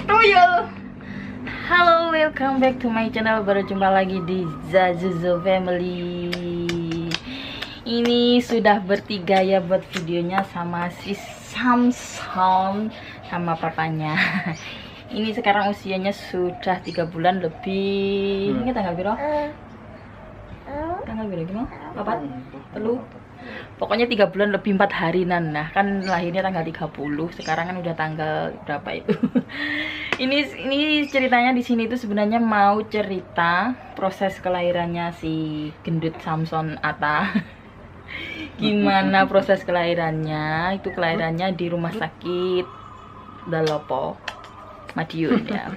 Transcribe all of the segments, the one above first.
Tuyul. Halo, welcome back to my channel. Baru jumpa lagi di Zazuzo Family. Ini sudah bertiga ya buat videonya sama si Samson sama papanya. Ini sekarang usianya sudah 3 bulan lebih. Ini tanggal berapa? Tanggal berapa gimana? 4? Telu? Pokoknya 3 bulan lebih 4 hari nah kan lahirnya tanggal 30. Sekarang kan udah tanggal berapa itu? ini ceritanya di sini itu sebenarnya mau cerita proses kelahirannya si gendut Samson Atta. Gimana proses kelahirannya? Itu kelahirannya di rumah sakit Dalopo Madiun ya.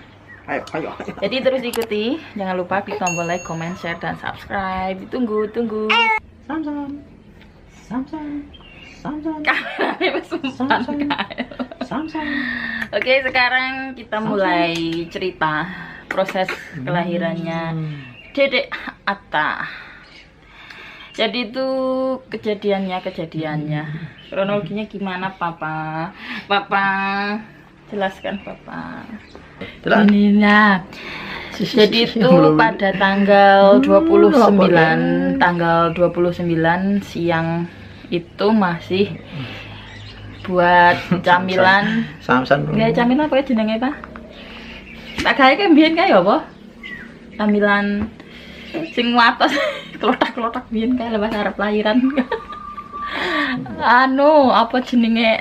Ayo. Jadi terus ikuti, jangan lupa klik tombol like, comment, share, dan subscribe. Tunggu. Samson. Oke, sekarang kita mulai cerita proses kelahirannya Dedek Atta. Jadi itu kejadiannya. Kronologinya gimana, Papa? Jelaskan, Papa. Inilah. Jadi itu pada tanggal 29 siang itu masih buat camilan. Samson. Nggak camilan apa jenenge, Pak? Tak gawe ke mbiyen kae apa? Camilan sing watos klotak-klotak mbiyen kae lepas arep lahiran. Apa jenenge?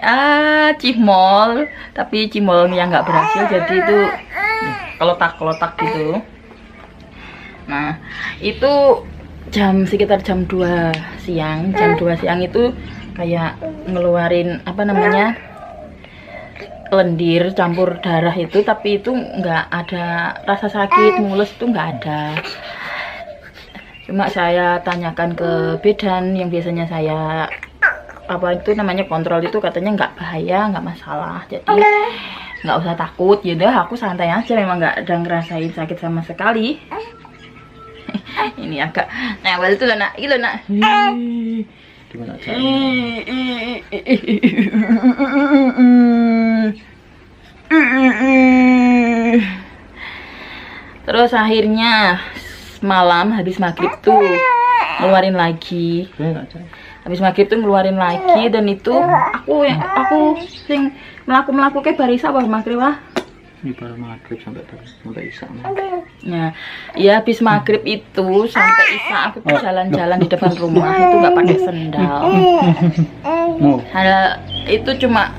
Cimol, tapi cimolnya nggak berhasil, jadi itu kelotak-kelotak gitu. Nah, itu sekitar jam 2 siang. Jam 2 siang itu kayak ngeluarin lendir campur darah itu, tapi itu nggak ada rasa sakit, mulus itu nggak ada. Cuma saya tanyakan ke bidan yang biasanya saya kontrol itu, katanya nggak bahaya, nggak masalah, jadi nggak usah takut. Yaudah, aku santai aja, memang nggak ada ngerasain sakit sama sekali. Ini agak nawal itu nak. Gimana terus akhirnya malam habis maghrib tuh ngeluarin lagi. Dan itu aku sing melaku kayak barisa apa maghrib lah. Ini baru maghrib sampai isya. Ya habis maghrib itu sampai isya aku tuh jalan-jalan di depan rumah itu nggak pakai sendal. Itu cuma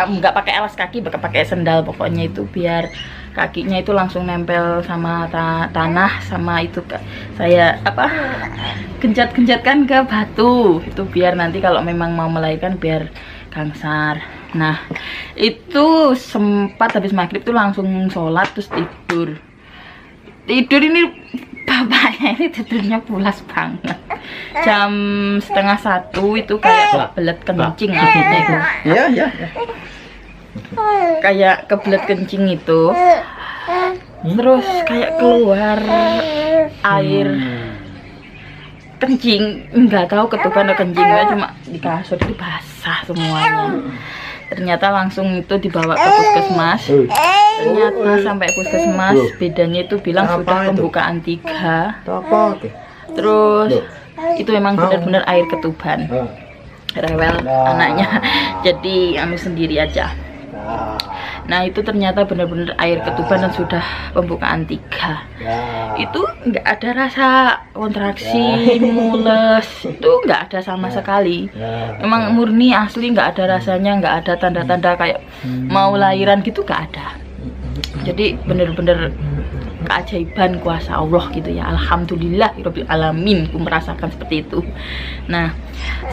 nggak pakai alas kaki, pakai sendal. Pokoknya itu biar kakinya itu langsung nempel sama tanah, sama itu saya genjat-genjatkan ke batu itu biar nanti kalau memang mau melahirkan biar gangsar. Nah, itu sempat habis maghrib tuh langsung sholat terus tidur ini bapaknya ini tidurnya pulas banget. Jam 12:30 itu kayak kebelet kencing akhirnya itu. Iya. Kayak kebelet kencing itu. Terus kayak keluar air kencing, nggak tahu ketuban atau kencing, cuma di kasur itu basah semuanya. Ternyata langsung itu dibawa ke puskesmas. Ternyata sampai puskesmas bedanya itu bilang sudah pembukaan 3. Terus itu memang benar-benar air ketuban. Rewel anaknya. Jadi sendiri aja. Nah, itu ternyata benar-benar air ketuban dan sudah pembukaan 3. Itu nggak ada rasa kontraksi, mules, itu nggak ada sama sekali. Memang murni asli, nggak ada rasanya, nggak ada tanda-tanda kayak mau lahiran gitu, nggak ada. Jadi benar-benar keajaiban kuasa Allah gitu ya. Alhamdulillah rabbil alamin, aku merasakan seperti itu. Nah,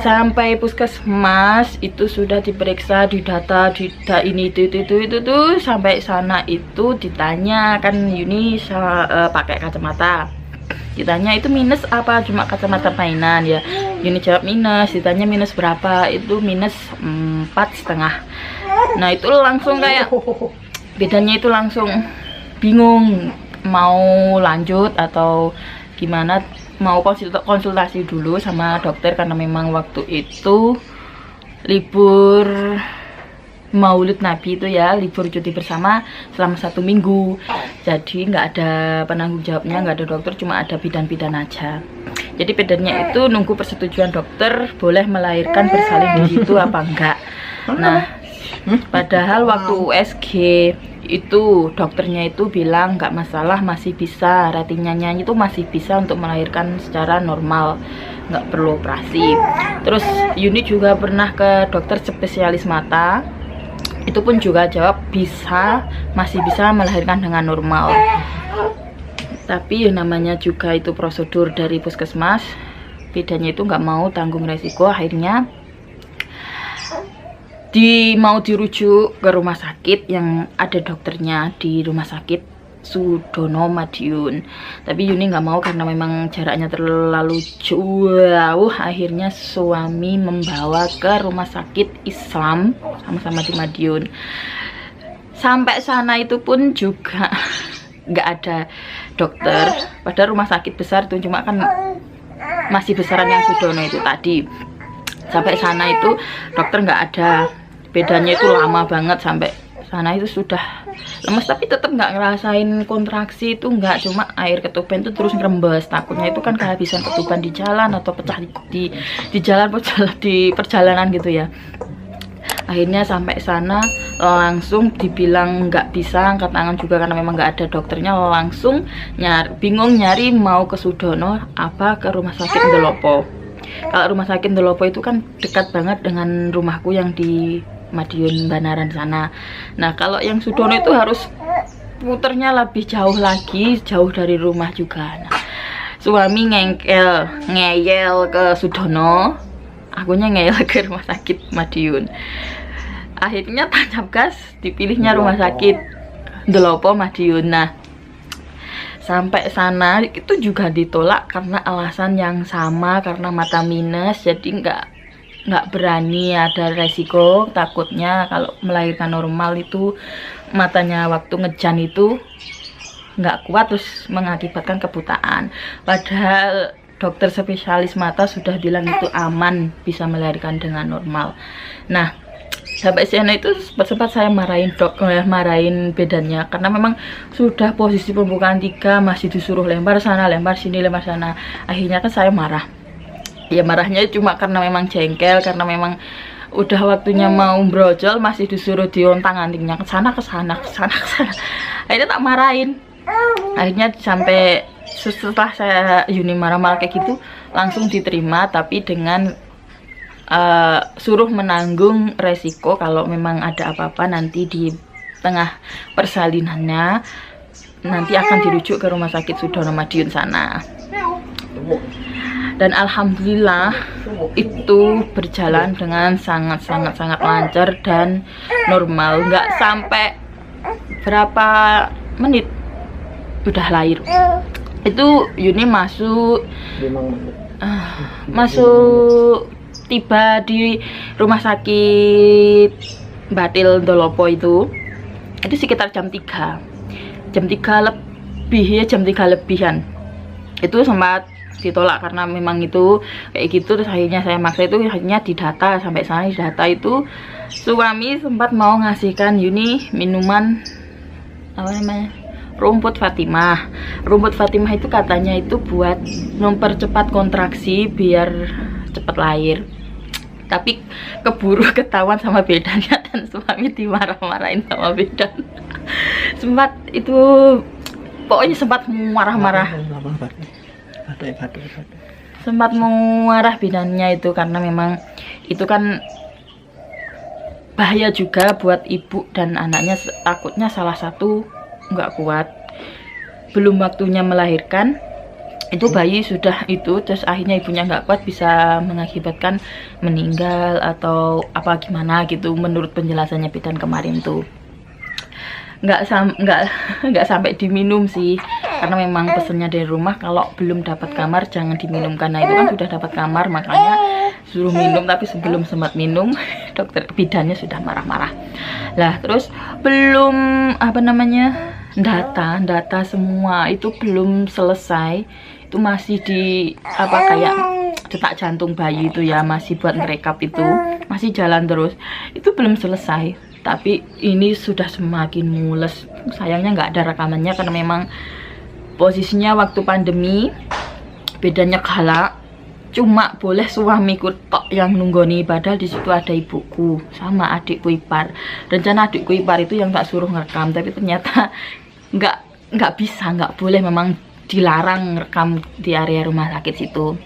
sampai puskesmas itu sudah diperiksa, didata, ini itu tuh sampai sana itu ditanya kan Yuni pakai kacamata. Ditanya itu minus apa, cuma kacamata mainan ya. Yuni jawab minus, ditanya minus berapa, itu minus 4,5. Nah, itu langsung kayak bedanya itu langsung bingung mau lanjut atau gimana. Mau konsultasi dulu sama dokter karena memang waktu itu libur Maulid Nabi itu ya, libur cuti bersama selama 1 minggu. Jadi nggak ada penanggung jawabnya, nggak ada dokter, cuma ada bidan-bidan aja. Jadi bidannya itu nunggu persetujuan dokter boleh melahirkan bersalin di situ apa enggak. Nah, padahal waktu USG itu dokternya itu bilang nggak masalah, masih bisa, ratingnya itu masih bisa untuk melahirkan secara normal, nggak perlu operasi. Terus Yuni juga pernah ke dokter spesialis mata, itu pun juga jawab bisa, masih bisa melahirkan dengan normal. Tapi namanya juga itu prosedur dari puskesmas, bidannya itu nggak mau tanggung resiko, akhirnya mau dirujuk ke rumah sakit yang ada dokternya di rumah sakit Sudono Madiun. Tapi Yuni nggak mau karena memang jaraknya terlalu jauh. Akhirnya suami membawa ke rumah sakit Islam sama-sama di Madiun. Sampai sana itu pun juga nggak ada dokter. Padahal rumah sakit besar tuh, cuma kan masih besaran yang Sudono itu tadi. Sampai sana itu dokter nggak ada. Bedanya itu lama banget, sampai sana itu sudah lemes, tapi tetap nggak ngerasain kontraksi itu, nggak, cuma air ketuban itu terus ngerembes. Takutnya itu kan kehabisan ketuban di jalan atau pecah di jalan di perjalanan gitu ya. Akhirnya sampai sana langsung dibilang nggak bisa angkat tangan juga karena memang nggak ada dokternya. Langsung bingung nyari mau ke Sudono apa ke rumah sakit Ndelopo. Kalau rumah sakit Ndelopo itu kan dekat banget dengan rumahku yang di Madiun Banaran sana. Nah, kalau yang Sudono itu harus puternya lebih jauh lagi, jauh dari rumah juga. Nah, suami ngeyel ke Sudono, akunya ngeyel ke rumah sakit Madiun. Akhirnya tancap gas, dipilihnya rumah sakit Ndelopo Madiun. Nah, sampai sana itu juga ditolak karena alasan yang sama, karena mata minus, jadi nggak berani, ada resiko takutnya kalau melahirkan normal itu matanya waktu ngejan itu nggak kuat terus mengakibatkan kebutaan. Padahal dokter spesialis mata sudah bilang itu aman, bisa melahirkan dengan normal. Nah, sampai sana itu sempat saya marahin marahin bedannya karena memang sudah posisi pembukaan 3, masih disuruh lempar sana, lempar sini, lempar sana. Akhirnya kan saya marah. Ya marahnya cuma karena memang jengkel, karena memang udah waktunya mau brojol masih disuruh diontang-antingnya ke sana ke sana ke sana ke sana. Akhirnya tak marahin. Akhirnya sampai setelah saya Yuni marah-marah kayak gitu langsung diterima, tapi dengan suruh menanggung resiko kalau memang ada apa-apa nanti di tengah persalinannya nanti akan dirujuk ke rumah sakit Sudono Madiun sana. Dan alhamdulillah itu berjalan dengan sangat lancar dan normal, nggak sampai berapa menit udah lahir. Itu Yuni masuk tiba di rumah sakit Batil Ndelopo itu sekitar jam 3 lebih ya, jam 3 lebihan. Itu sempat ditolak karena memang itu kayak gitu. Terus akhirnya saya maksa, itu akhirnya didata. Sampai sana didata itu suami sempat mau ngasihkan Yuni minuman apa namanya, rumput Fatimah. Rumput Fatimah itu katanya itu buat mempercepat kontraksi biar cepat lahir. Tapi keburu ketahuan sama bedannya dan suami dimarah-marahin sama bedan. Sempat itu pokoknya sempat marah-marah. Sempat mengarah bidannya itu karena memang itu kan bahaya juga buat ibu dan anaknya. Takutnya salah satu nggak kuat, belum waktunya melahirkan, itu bayi sudah itu, terus akhirnya ibunya nggak kuat, bisa mengakibatkan meninggal atau apa gimana gitu menurut penjelasannya bidan kemarin tuh. Nggak sampai diminum sih, karena memang pesennya dari rumah kalau belum dapat kamar jangan diminum. Karena itu kan sudah dapat kamar, makanya suruh minum. Tapi sebelum sempat minum dokter bidannya sudah marah-marah lah. Terus belum apa namanya, data semua itu belum selesai, itu masih di apa kayak detak jantung bayi itu ya, masih buat ngerekap, itu masih jalan terus, itu belum selesai. Tapi ini sudah semakin mules. Sayangnya nggak ada rekamannya karena memang posisinya waktu pandemi. Bedanya galak, cuma boleh suamiku tok yang nunggoni, padahal di situ ada ibuku sama adikku ipar. Rencana adikku ipar itu yang tak suruh ngerekam, tapi ternyata nggak bisa, nggak boleh, memang dilarang rekam di area rumah sakit situ.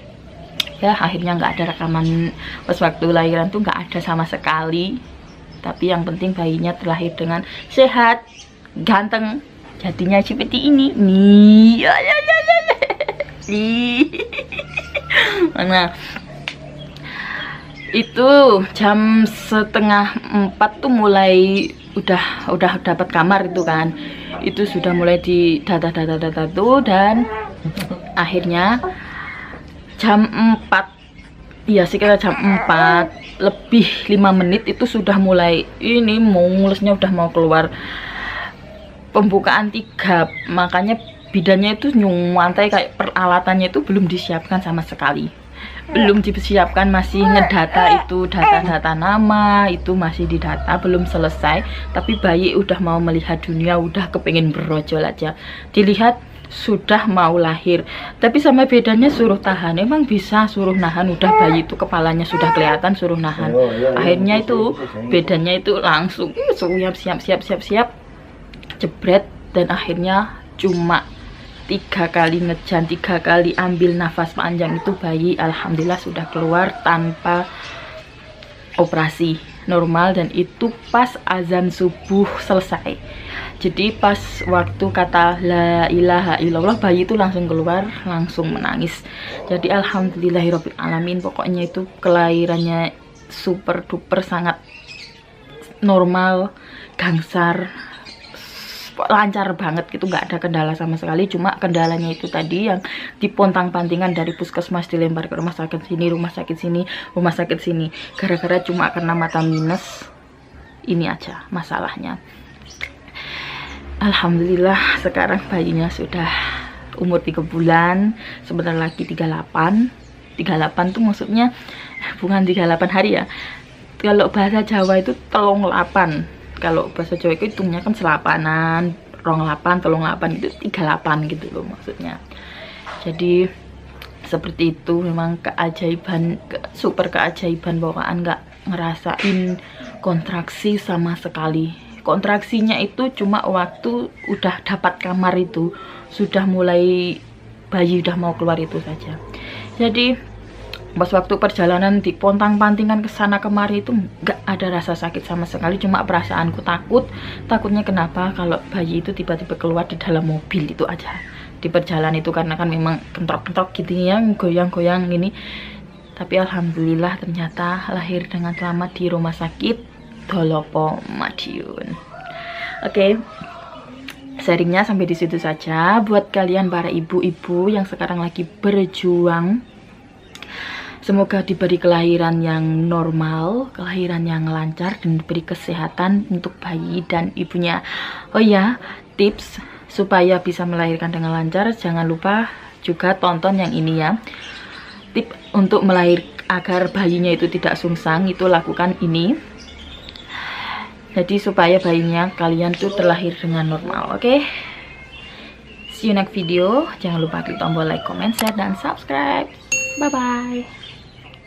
Ya akhirnya nggak ada rekaman pas waktu lahiran tuh, nggak ada sama sekali. Tapi yang penting bayinya terlahir dengan sehat, ganteng, jadinya seperti ini nih. Nah, itu jam 3:30 tuh mulai udah dapat kamar itu kan. Itu sudah mulai di data tuh, dan akhirnya jam 4, iya sekitar jam 4 lebih 5 menit itu sudah mulai ini mulesnya, udah mau keluar pembukaan 3, makanya bidannya itu nyuantai kayak peralatannya itu belum disiapkan sama sekali, belum disiapkan, masih ngedata itu data nama itu masih didata, belum selesai. Tapi bayi udah mau melihat dunia, udah kepengen berojol aja, dilihat sudah mau lahir. Tapi sama bedanya suruh tahan, emang bisa suruh nahan, udah bayi itu kepalanya sudah kelihatan suruh nahan. Akhirnya itu bedanya itu langsung siap jebret, dan akhirnya cuma 3 kali ngejan, 3 kali ambil nafas panjang, itu bayi alhamdulillah sudah keluar tanpa operasi, normal. Dan itu pas azan subuh selesai. Jadi pas waktu kata la ilaha illallah, bayi itu langsung keluar, langsung menangis. Jadi alhamdulillahirabbil alamin, pokoknya itu kelahirannya super duper sangat normal, gangsar, lancar banget gitu, nggak ada kendala sama sekali. Cuma kendalanya itu tadi yang dipontang-pantingan dari puskesmas dilempar ke rumah sakit sini, rumah sakit sini, rumah sakit sini, gara-gara cuma kena mata minus. Ini aja masalahnya. Alhamdulillah sekarang bayinya sudah umur 3 bulan, sebentar lagi 38 tuh maksudnya bukan 38 hari ya, kalau bahasa Jawa itu 38. Kalau bahasa Jawa itu hitungnya kan selapanan, 28, 38 itu 38 gitu loh maksudnya. Jadi seperti itu, memang keajaiban, super keajaiban, bawaan nggak ngerasain kontraksi sama sekali. Kontraksinya itu cuma waktu udah dapat kamar itu, sudah mulai bayi udah mau keluar itu saja. Jadi pas waktu perjalanan di pontang-pantingan ke sana kemari itu nggak ada rasa sakit sama sekali, cuma perasaanku takutnya kenapa kalau bayi itu tiba-tiba keluar di dalam mobil, itu aja di perjalanan itu, karena kan memang kentok-kentok gitu ya, goyang-goyang gini. Tapi alhamdulillah ternyata lahir dengan selamat di rumah sakit Dolopo Madiun. Oke. Sharingnya sampai di situ saja. Buat kalian para ibu-ibu yang sekarang lagi berjuang, semoga diberi kelahiran yang normal, kelahiran yang lancar, dan diberi kesehatan untuk bayi dan ibunya. Oh ya, tips supaya bisa melahirkan dengan lancar, jangan lupa juga tonton yang ini ya. Tip untuk agar bayinya itu tidak sungsang, itu lakukan ini. Jadi supaya bayinya kalian tuh terlahir dengan normal, oke? See you next video. Jangan lupa klik tombol like, comment, share, dan subscribe. Bye-bye.